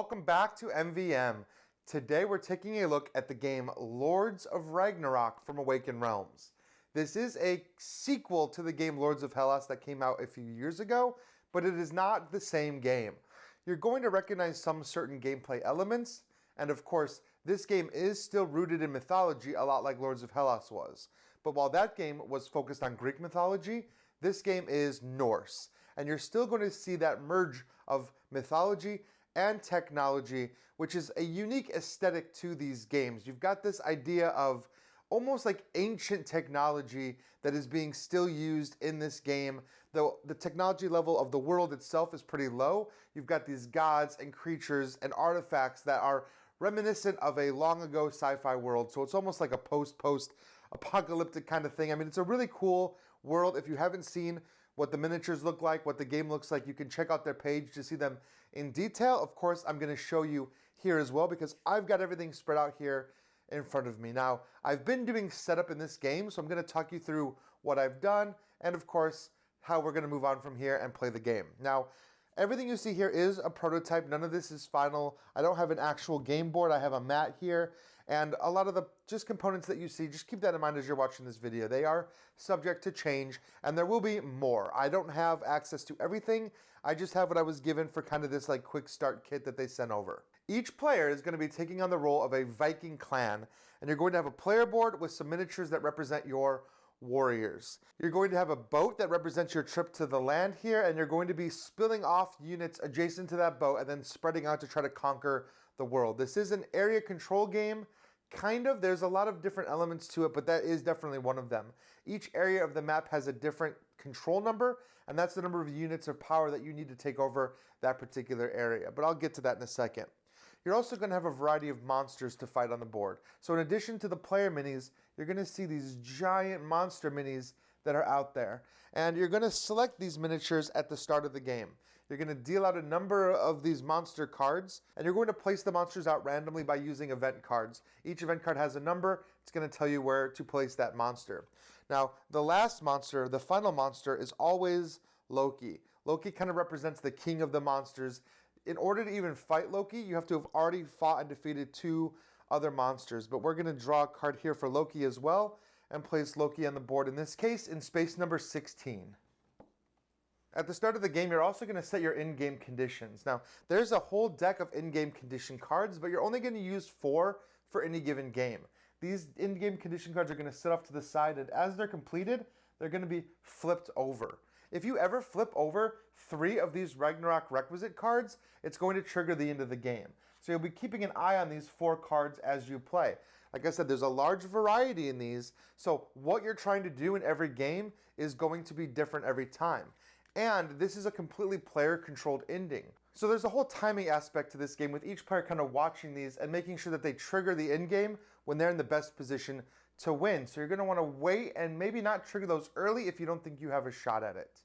welcome back to MVM. Today we're taking a look at the game Lords of Ragnarok from Awakened Realms. This is a sequel to the game Lords of Hellas that came out a few years ago, but it is not the same game. You're going to recognize some certain gameplay elements, and of course, this game is still rooted in mythology, a lot like Lords of Hellas was. But while that game was focused on Greek mythology, this game is Norse. And you're still going to see that merge of mythology and technology, which is a unique aesthetic to these games. You've got this idea of almost like ancient technology that is being still used in this game, though the technology level of the world itself is pretty low. You've got these gods and creatures and artifacts that are reminiscent of a long ago sci-fi world, so it's almost like a post-apocalyptic kind of thing. I mean, it's a really cool world. If you haven't seen what the miniatures look like, what the game looks like, you can check out their page to see them in detail. Of course, I'm going to show you here as well because I've got everything spread out here in front of me. Now, I've been doing setup in this game, so I'm going to talk you through what I've done and, of course, how we're going to move on from here and play the game. Now, everything you see here is a prototype. None of this is final. I don't have an actual game board. I have a mat here. And a lot of the just components that you see, just keep that in mind as you're watching this video. They are subject to change, and there will be more. I don't have access to everything. I just have what I was given for kind of this like quick start kit that they sent over. Each player is going to be taking on the role of a Viking clan, and you're going to have a player board with some miniatures that represent your warriors. You're going to have a boat that represents your trip to the land here, and you're going to be spilling off units adjacent to that boat and then spreading out to try to conquer the world. This is an area control game, kind of. There's a lot of different elements to it, but that is definitely one of them. Each area of the map has a different control number, and that's the number of units of power that you need to take over that particular area. But I'll get to that in a second. You're also going to have a variety of monsters to fight on the board. So in addition to the player minis, you're going to see these giant monster minis that are out there. And you're going to select these miniatures at the start of the game. You're going to deal out a number of these monster cards, and you're going to place the monsters out randomly by using event cards. Each event card has a number. It's going to tell you where to place that monster. Now, the last monster, the final monster, is always Loki. Loki kind of represents the king of the monsters. In order to even fight Loki, you have to have already fought and defeated 2 other monsters. But we're going to draw a card here for Loki as well and place Loki on the board, in this case, in space number 16. At the start of the game, you're also going to set your in-game conditions. Now, there's a whole deck of in-game condition cards, but you're only going to use 4 for any given game. These in-game condition cards are going to sit off to the side, and as they're completed, they're going to be flipped over. If you ever flip over 3 of these Ragnarok requisite cards, it's going to trigger the end of the game. So you'll be keeping an eye on these 4 cards as you play. Like I said, there's a large variety in these, so what you're trying to do in every game is going to be different every time. And this is a completely player-controlled ending. So there's a whole timing aspect to this game with each player kind of watching these and making sure that they trigger the end game when they're in the best position to win. So you're going to want to wait and maybe not trigger those early if you don't think you have a shot at it.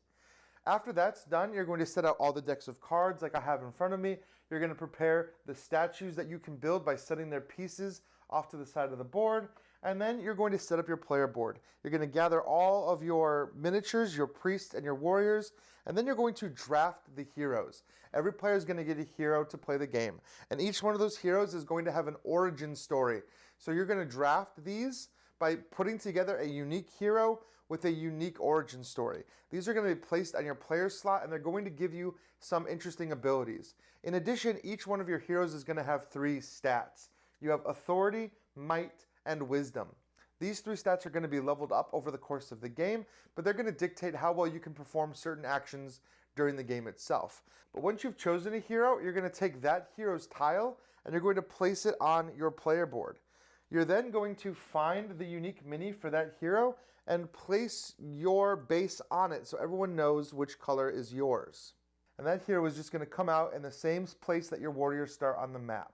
After that's done, you're going to set out all the decks of cards like I have in front of me. You're going to prepare the statues that you can build by setting their pieces off to the side of the board. And then you're going to set up your player board. You're going to gather all of your miniatures, your priests, and your warriors. And then you're going to draft the heroes. Every player is going to get a hero to play the game. And each one of those heroes is going to have an origin story. So you're going to draft these by putting together a unique hero with a unique origin story. These are going to be placed on your player slot, and they're going to give you some interesting abilities. In addition, each one of your heroes is going to have 3 stats. You have authority, might, and wisdom. These 3 stats are going to be leveled up over the course of the game, but they're going to dictate how well you can perform certain actions during the game itself. But once you've chosen a hero, you're going to take that hero's tile, and you're going to place it on your player board. You're then going to find the unique mini for that hero and place your base on it so everyone knows which color is yours. And that hero is just going to come out in the same place that your warriors start on the map.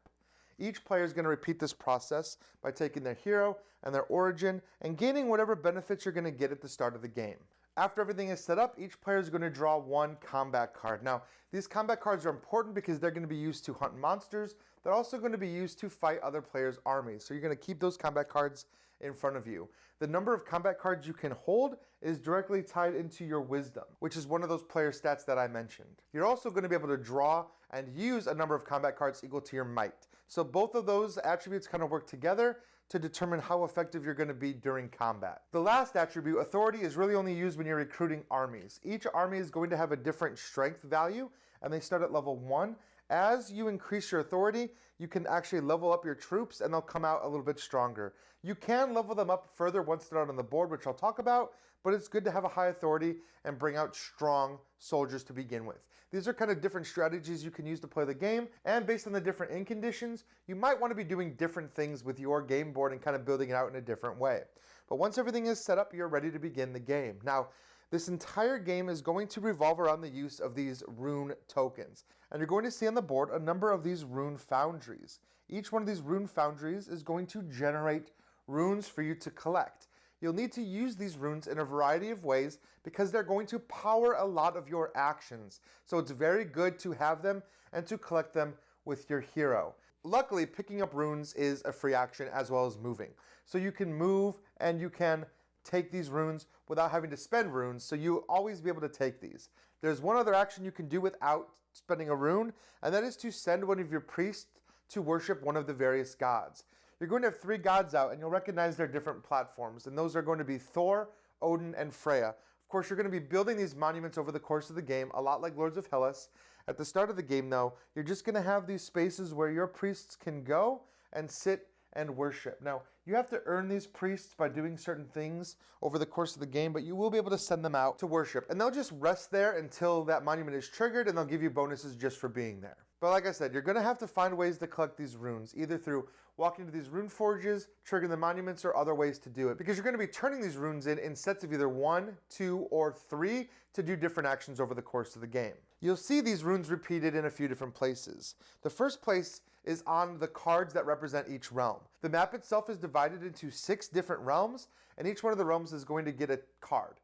Each player is going to repeat this process by taking their hero and their origin and gaining whatever benefits you're going to get at the start of the game. After everything is set up, each player is going to draw 1 combat card. Now, these combat cards are important because they're going to be used to hunt monsters. They're also going to be used to fight other players' armies. So you're going to keep those combat cards in front of you. The number of combat cards you can hold is directly tied into your wisdom, which is one of those player stats that I mentioned. You're also going to be able to draw and use a number of combat cards equal to your might. So both of those attributes kind of work together to determine how effective you're going to be during combat. The last attribute, authority, is really only used when you're recruiting armies. Each army is going to have a different strength value, and they start at level 1. As you increase your authority, you can actually level up your troops and they'll come out a little bit stronger. You can level them up further once they're out on the board, which I'll talk about, but it's good to have a high authority and bring out strong soldiers to begin with. These are kind of different strategies you can use to play the game, and based on the different inn conditions, you might want to be doing different things with your game board and kind of building it out in a different way. But once everything is set up, you're ready to begin the game. Now, this entire game is going to revolve around the use of these rune tokens. And you're going to see on the board a number of these rune foundries. Each one of these rune foundries is going to generate runes for you to collect. You'll need to use these runes in a variety of ways because they're going to power a lot of your actions. So it's very good to have them and to collect them with your hero. Luckily, picking up runes is a free action as well as moving. So you can move and you can take these runes without having to spend runes, so you'll always be able to take these. There's one other action you can do without spending a rune, and that is to send one of your priests to worship one of the various gods. You're going to have 3 gods out, and you'll recognize their different platforms, and those are going to be Thor, Odin, and Freya. Of course, you're going to be building these monuments over the course of the game, a lot like Lords of Hellas. At the start of the game, though, you're just going to have these spaces where your priests can go and sit and worship. Now, you have to earn these priests by doing certain things over the course of the game, but you will be able to send them out to worship. And they'll just rest there until that monument is triggered, and they'll give you bonuses just for being there. But like I said, you're going to have to find ways to collect these runes, either through walking to these rune forges, triggering the monuments, or other ways to do it. Because you're going to be turning these runes in sets of either 1, 2, or 3 to do different actions over the course of the game. You'll see these runes repeated in a few different places. The first place is on the cards that represent each realm. The map itself is divided into 6 different realms, and each one of the realms is going to get a card.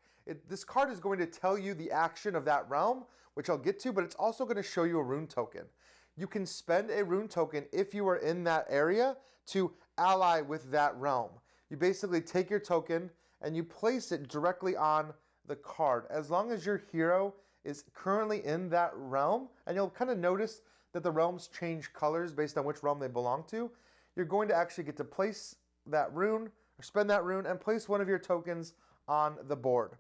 This card is going to tell you the action of that realm, which I'll get to, but it's also going to show you a rune token. You can spend a rune token if you are in that area to ally with that realm. You basically take your token and you place it directly on the card. As long as your hero is currently in that realm, and you'll kind of notice that the realms change colors based on which realm they belong to, you're going to actually get to place that rune, or spend that rune, and place one of your tokens on the board.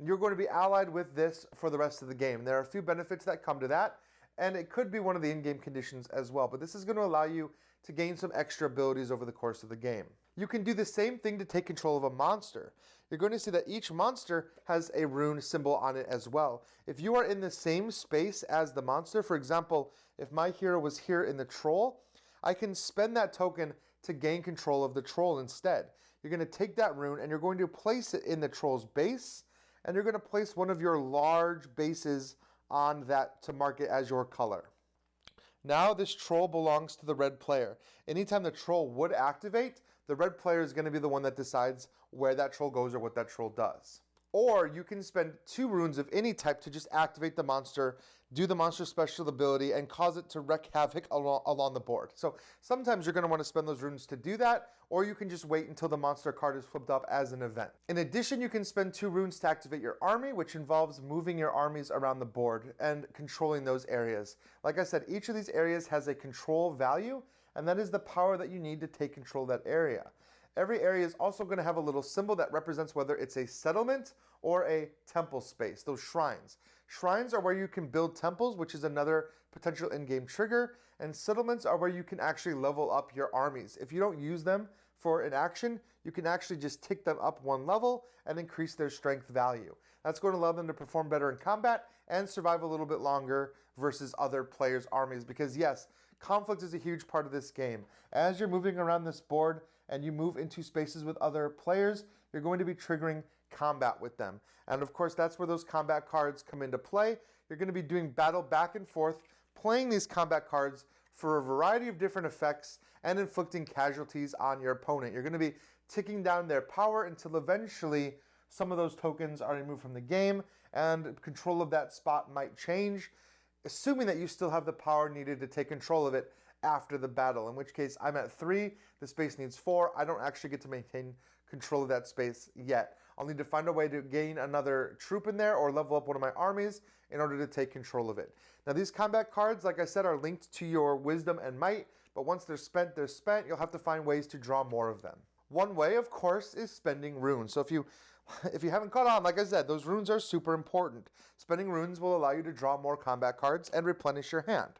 You're going to be allied with this for the rest of the game. There are a few benefits that come to that, and it could be one of the in-game conditions as well, but this is going to allow you to gain some extra abilities over the course of the game. You can do the same thing to take control of a monster. You're going to see that each monster has a rune symbol on it as well. If you are in the same space as the monster, for example, if my hero was here in the troll, I can spend that token to gain control of the troll instead. You're going to take that rune and you're going to place it in the troll's base, and you're going to place one of your large bases on that to mark it as your color. Now this troll belongs to the red player. Anytime the troll would activate, the red player is going to be the one that decides where that troll goes or what that troll does. Or you can spend 2 runes of any type to just activate the monster, do the monster special ability, and cause it to wreak havoc along the board. So sometimes you're going to want to spend those runes to do that, or you can just wait until the monster card is flipped up as an event. In addition, you can spend 2 runes to activate your army, which involves moving your armies around the board and controlling those areas. Like I said, each of these areas has a control value, and that is the power that you need to take control of that area. Every area is also going to have a little symbol that represents whether it's a settlement or a temple space, those shrines. Shrines are where you can build temples, which is another potential in-game trigger, and settlements are where you can actually level up your armies. If you don't use them for an action, you can actually just tick them up 1 level and increase their strength value. That's going to allow them to perform better in combat and survive a little bit longer versus other players' armies, because yes, conflict is a huge part of this game. As you're moving around this board and you move into spaces with other players, you're going to be triggering combat with them. And of course, that's where those combat cards come into play. You're going to be doing battle back and forth, playing these combat cards for a variety of different effects and inflicting casualties on your opponent. You're going to be ticking down their power until eventually some of those tokens are removed from the game and control of that spot might change, assuming that you still have the power needed to take control of it after the battle, in which case I'm at 3, the space needs 4. I don't actually get to maintain control of that space yet. I'll need to find a way to gain another troop in there or level up one of my armies in order to take control of it. Now these combat cards, like I said, are linked to your wisdom and might, but once they're spent, they're spent. You'll have to find ways to draw more of them. One way, of course, is spending runes. So if you haven't caught on, like I said, those runes are super important. Spending runes will allow you to draw more combat cards and replenish your hand.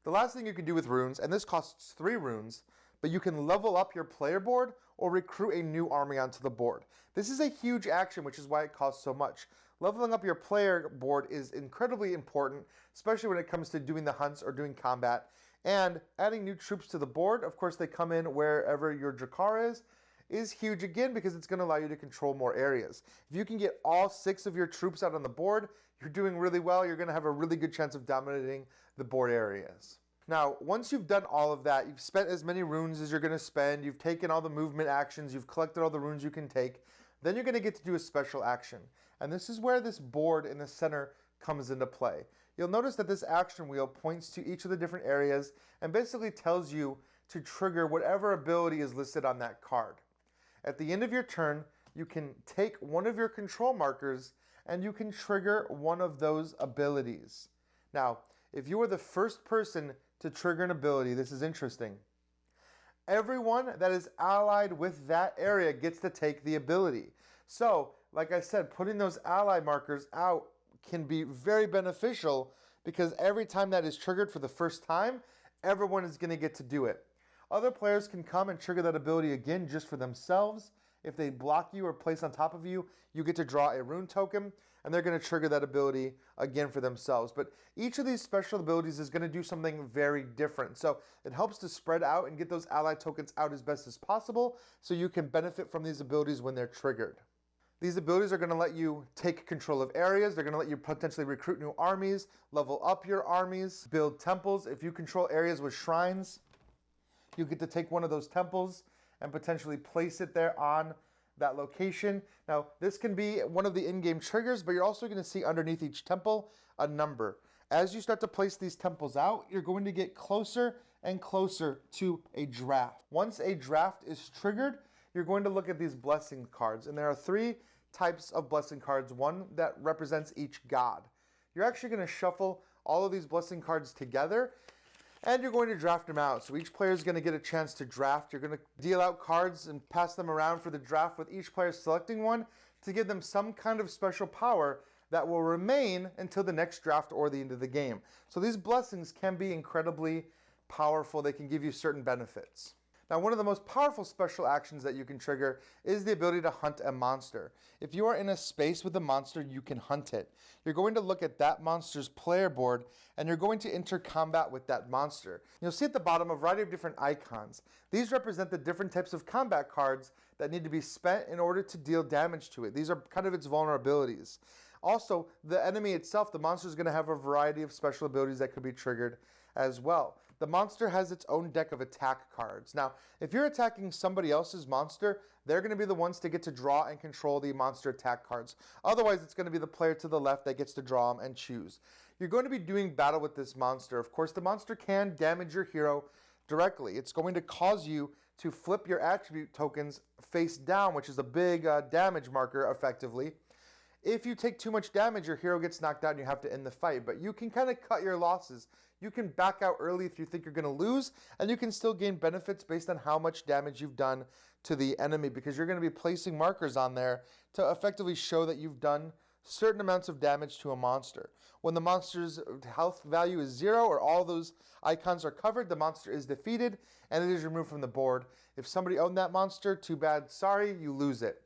The last thing you can do with runes, and this costs 3 runes, but you can level up your player board or recruit a new army onto the board. This is a huge action, which is why it costs so much. Leveling up your player board is incredibly important, especially when it comes to doing the hunts or doing combat. And adding new troops to the board, of course they come in wherever your Drakkar is huge again because it's going to allow you to control more areas. If you can get all 6 of your troops out on the board, you're doing really well. You're going to have a really good chance of dominating the board areas. Now, once you've done all of that, you've spent as many runes as you're going to spend, you've taken all the movement actions, you've collected all the runes you can take, then you're going to get to do a special action. And this is where this board in the center comes into play. You'll notice that this action wheel points to each of the different areas and basically tells you to trigger whatever ability is listed on that card. At the end of your turn, you can take one of your control markers and you can trigger one of those abilities. Now, if you are the first person to trigger an ability, this is interesting. Everyone that is allied with that area gets to take the ability. So, like I said, putting those ally markers out can be very beneficial because every time that is triggered for the first time, everyone is going to get to do it. Other players can come and trigger that ability again just for themselves. If they block you or place on top of you, you get to draw a rune token, and they're going to trigger that ability again for themselves. But each of these special abilities is going to do something very different. So it helps to spread out and get those ally tokens out as best as possible so you can benefit from these abilities when they're triggered. These abilities are going to let you take control of areas. They're going to let you potentially recruit new armies, level up your armies, build temples. If you control areas with shrines, you get to take one of those temples and potentially place it there on that location. Now, this can be one of the in-game triggers, but you're also going to see underneath each temple a number. As you start to place these temples out, you're going to get closer and closer to a draft. Once a draft is triggered, you're going to look at these blessing cards, and there are 3 types of blessing cards, one that represents each god. You're actually going to shuffle all of these blessing cards together, and you're going to draft them out. So each player is going to get a chance to draft. You're going to deal out cards and pass them around for the draft with each player selecting one to give them some kind of special power that will remain until the next draft or the end of the game. So these blessings can be incredibly powerful. They can give you certain benefits. Now, one of the most powerful special actions that you can trigger is the ability to hunt a monster. If you are in a space with a monster, you can hunt it. You're going to look at that monster's player board, and you're going to enter combat with that monster. You'll see at the bottom a variety of different icons. These represent the different types of combat cards that need to be spent in order to deal damage to it. These are kind of its vulnerabilities. Also, the enemy itself, the monster, is going to have a variety of special abilities that could be triggered as well. The monster has its own deck of attack cards. Now, if you're attacking somebody else's monster, they're going to be the ones to get to draw and control the monster attack cards. Otherwise, it's going to be the player to the left that gets to draw them and choose. You're going to be doing battle with this monster. Of course, the monster can damage your hero directly. It's going to cause you to flip your attribute tokens face down, which is a big damage marker, effectively. If you take too much damage, your hero gets knocked out and you have to end the fight. But you can kind of cut your losses. You can back out early if you think you're going to lose, and you can still gain benefits based on how much damage you've done to the enemy, because you're going to be placing markers on there to effectively show that you've done certain amounts of damage to a monster. When the monster's health value is 0 or all those icons are covered, the monster is defeated and it is removed from the board. If somebody owned that monster, too bad, sorry, you lose it.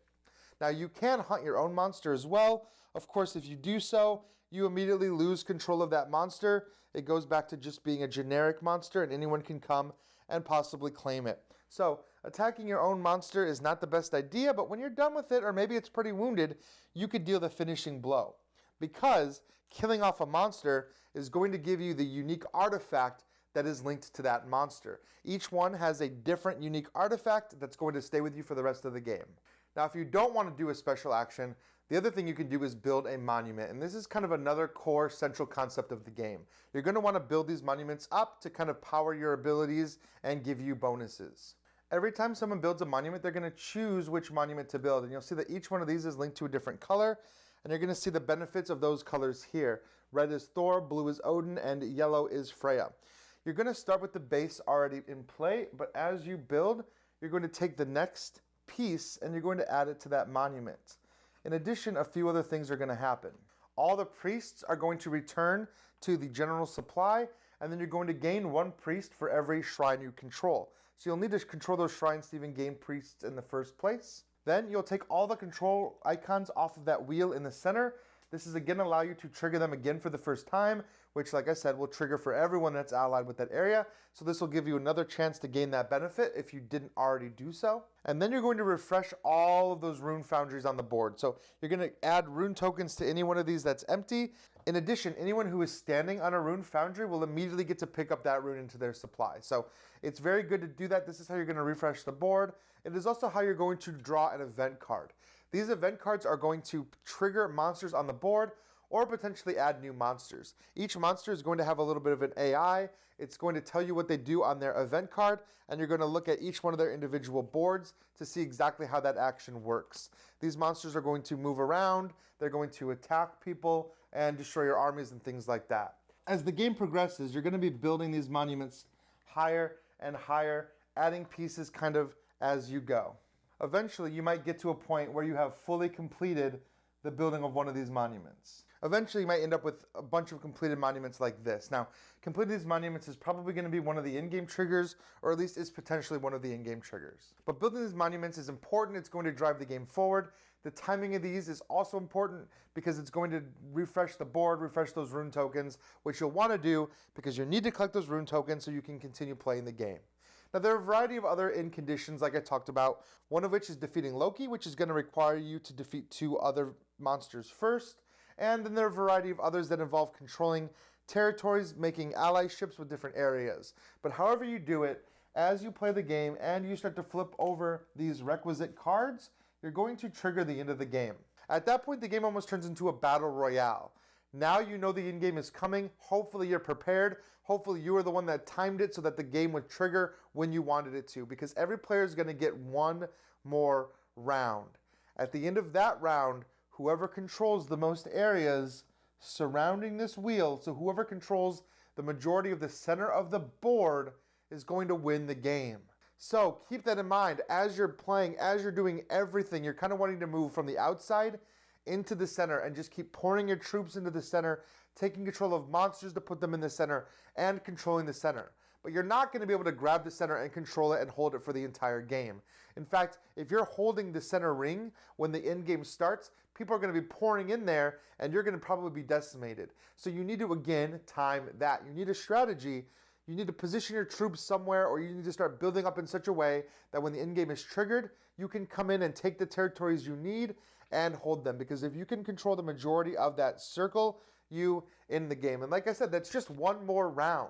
Now, you can hunt your own monster as well. Of course, if you do so, you immediately lose control of that monster. It goes back to just being a generic monster, and anyone can come and possibly claim it. So, attacking your own monster is not the best idea, but when you're done with it, or maybe it's pretty wounded, you could deal the finishing blow. Because killing off a monster is going to give you the unique artifact that is linked to that monster. Each one has a different unique artifact that's going to stay with you for the rest of the game. Now, if you don't want to do a special action, The other thing you can do is build a monument, and this is kind of another core central concept of the game. You're going to want to build these monuments up to kind of power your abilities and give you bonuses. Every time someone builds a monument, they're going to choose which monument to build, and you'll see that each one of these is linked to a different color, and you're going to see the benefits of those colors here. Red is Thor, blue is Odin, and yellow is Freya. You're going to start with the base already in play, but as you build, you're going to take the next piece and you're going to add it to that monument. In addition, a few other things are going to happen. All the priests are going to return to the general supply, and then you're going to gain one priest for every shrine you control. So you'll need to control those shrines to even gain priests in the first place. Then you'll take all the control icons off of that wheel in the center. This is again allow you to trigger them again for the first time, which like I said will trigger for everyone that's allied with that area. So this will give you another chance to gain that benefit if you didn't already do so. And then you're going to refresh all of those rune foundries on the board. So you're going to add rune tokens to any one of these that's empty. In addition, anyone who is standing on a rune foundry will immediately get to pick up that rune into their supply. So it's very good to do that. This is how you're going to refresh the board. It is also how you're going to draw an event card. These event cards are going to trigger monsters on the board or potentially add new monsters. Each monster is going to have a little bit of an AI. It's going to tell you what they do on their event card, and you're going to look at each one of their individual boards to see exactly how that action works. These monsters are going to move around, they're going to attack people and destroy your armies and things like that. As the game progresses, you're going to be building these monuments higher and higher, adding pieces kind of as you go. Eventually, you might get to a point where you have fully completed the building of one of these monuments. Eventually, you might end up with a bunch of completed monuments like this. Now, completing these monuments is probably going to be one of the in-game triggers, or at least is potentially one of the in-game triggers. But building these monuments is important. It's going to drive the game forward. The timing of these is also important because it's going to refresh the board, refresh those rune tokens, which you'll want to do because you need to collect those rune tokens so you can continue playing the game. Now, there are a variety of other end conditions like I talked about, one of which is defeating Loki, which is going to require you to defeat 2 other monsters first. And then there are a variety of others that involve controlling territories, making ally ships with different areas. But however you do it, as you play the game and you start to flip over these requisite cards, you're going to trigger the end of the game. At that point, the game almost turns into a battle royale. Now you know the end game is coming. Hopefully you're prepared. Hopefully you were the one that timed it so that the game would trigger when you wanted it to, because every player is going to get one more round. At the end of that round, whoever controls the most areas surrounding this wheel, so whoever controls the majority of the center of the board is going to win the game. So keep that in mind as you're playing, as you're doing everything. You're kind of wanting to move from the outside into the center and just keep pouring your troops into the center, taking control of monsters to put them in the center and controlling the center. But you're not going to be able to grab the center and control it and hold it for the entire game. In fact, if you're holding the center ring when the end game starts, people are going to be pouring in there and you're going to probably be decimated. So you need to, again, time that. You need a strategy. You need to position your troops somewhere, or you need to start building up in such a way that when the end game is triggered, you can come in and take the territories you need and hold them. Because if you can control the majority of that circle, you in the game. And like I said, that's just one more round.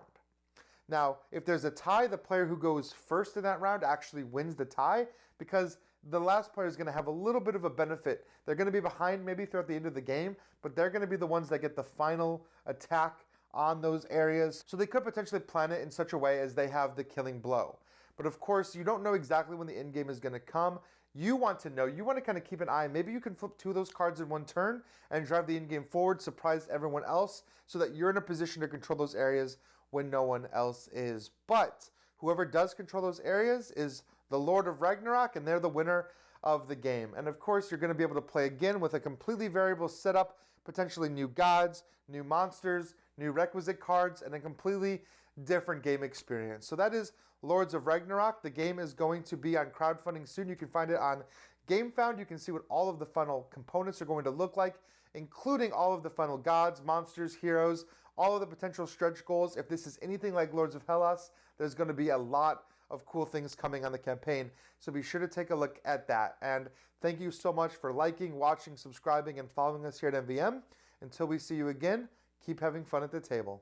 Now, if there's a tie, the player who goes first in that round actually wins the tie, because the last player is going to have a little bit of a benefit. They're going to be behind maybe throughout the end of the game, but they're going to be the ones that get the final attack on those areas. So they could potentially plan it in such a way as they have the killing blow. But of course, you don't know exactly when the end game is going to come. You want to know. You want to kind of keep an eye. Maybe you can flip 2 of those cards in one turn and drive the end game forward, surprise everyone else, so that you're in a position to control those areas when no one else is. But whoever does control those areas is the Lord of Ragnarok, and they're the winner of the game. And of course, you're going to be able to play again with a completely variable setup, potentially new gods, new monsters, new requisite cards, and a completely different game experience. So that is Lords of Ragnarok. The game is going to be on crowdfunding soon. You can find it on GameFound. You can see what all of the final components are going to look like, including all of the final gods, monsters, heroes, all of the potential stretch goals. If this is anything like Lords of Hellas, there's going to be a lot of cool things coming on the campaign. So be sure to take a look at that. And thank you so much for liking, watching, subscribing, and following us here at MVM. Until we see you again, keep having fun at the table.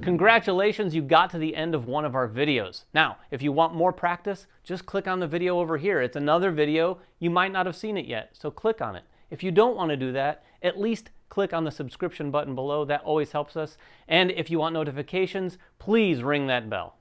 Congratulations, you got to the end of one of our videos. Now, if you want more practice, just click on the video over here. It's another video. You might not have seen it yet, so click on it. If you don't want to do that, at least click on the subscription button below. That always helps us. And if you want notifications, please ring that bell.